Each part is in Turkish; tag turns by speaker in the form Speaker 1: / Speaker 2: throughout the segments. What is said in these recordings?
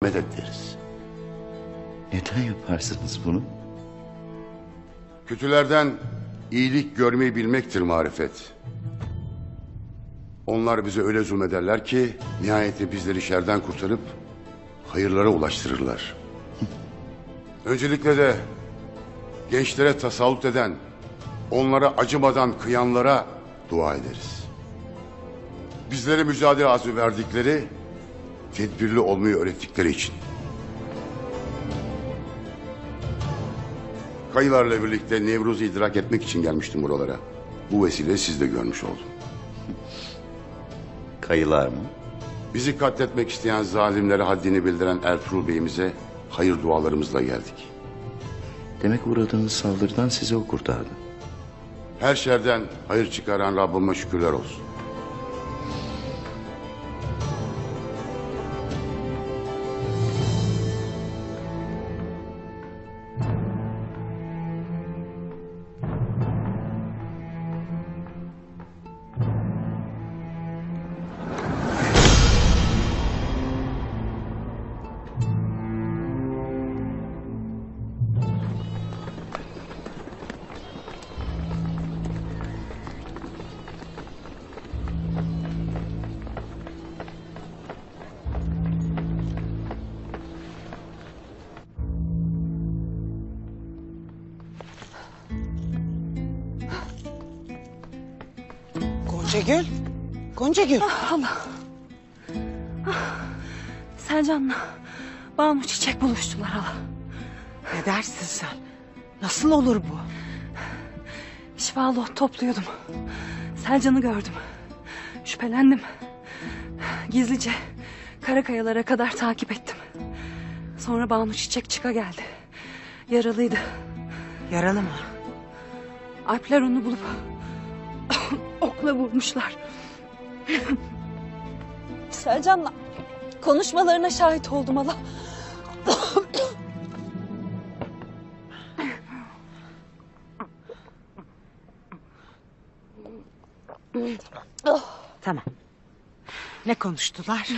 Speaker 1: medet deriz.
Speaker 2: Neden yaparsınız bunu?
Speaker 1: Kötülerden iyilik görmeyi bilmektir marifet. Onlar bize öyle zulmederler ki nihayetinde bizleri şerden kurtarıp hayırlara ulaştırırlar. Öncelikle de gençlere tasallut eden, onlara acımadan kıyanlara dua ederiz. Bizlere mücadele azmi verdikleri, tedbirli olmayı öğrettikleri için. Kayılarla birlikte Nevruz'u idrak etmek için gelmiştim buralara. Bu vesileyi siz de görmüş oldum.
Speaker 2: Kayılar mı?
Speaker 1: Bizi katletmek isteyen zalimlere haddini bildiren Ertuğrul Bey'imize hayır dualarımızla geldik.
Speaker 2: Demek uğradığınız saldırıdan sizi o kurtardı.
Speaker 1: Her şerden hayır çıkaran Rabbime şükürler olsun.
Speaker 3: Goncagül, Goncagül.
Speaker 4: Allah. Selcan'la Banu Çiçek buluştular hala.
Speaker 3: Ne dersin sen? Nasıl olur bu?
Speaker 4: Şifalı ot topluyordum. Selcan'ı gördüm. Şüphelendim. Gizlice Karakayalara kadar takip ettim. Sonra Banu Çiçek çıka geldi. Yaralıydı.
Speaker 3: Yaralı mı?
Speaker 4: Alpler onu bulup okla vurmuşlar. Selcan'la konuşmalarına şahit oldum hala.
Speaker 3: Tamam. Ne konuştular?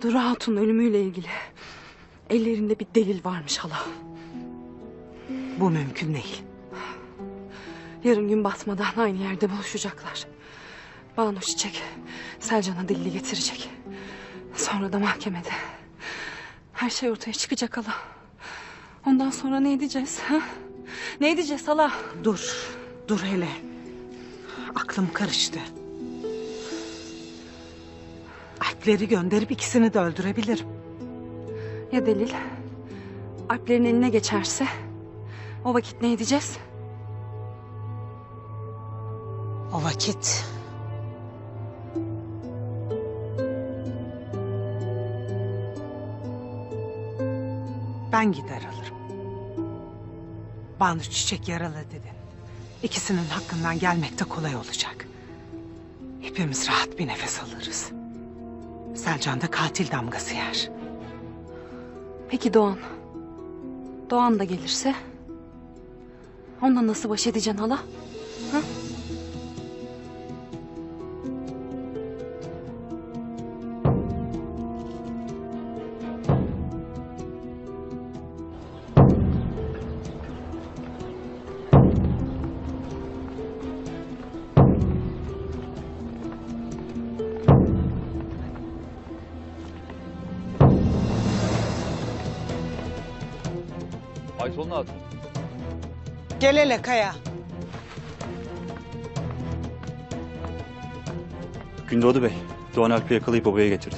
Speaker 4: Duru Hatun ölümüyle ilgili ellerinde bir delil varmış hala.
Speaker 3: Bu mümkün değil.
Speaker 4: Yarın gün batmadan aynı yerde buluşacaklar. Banu Çiçek Selcan'a delili getirecek. Sonra da mahkemede her şey ortaya çıkacak hala. Ondan sonra ne edeceğiz? Ha? Ne edeceğiz hala?
Speaker 3: Dur hele. Aklım karıştı. Alpleri gönderip ikisini de öldürebilirim.
Speaker 4: Ya delil? Alplerin eline geçerse o vakit ne edeceğiz?
Speaker 3: O vakit... Ben gider alırım. Banu Çiçek yaralı dedin. İkisinin hakkından gelmek de kolay olacak. Hepimiz rahat bir nefes alırız. Selcan da katil damgası yer.
Speaker 4: Peki Doğan? Doğan da gelirse? Onunla nasıl baş edeceksin hala? Ha?
Speaker 5: Aysol'un hatun.
Speaker 3: Gel hele Kaya.
Speaker 5: Gündoğdu Bey, Doğan Alp'i yakalayıp obaya getirdi.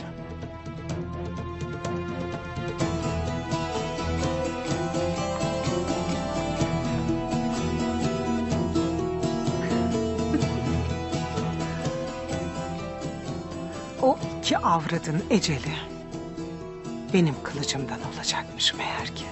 Speaker 3: O iki avradın eceli benim kılıcımdan olacakmış meğer ki.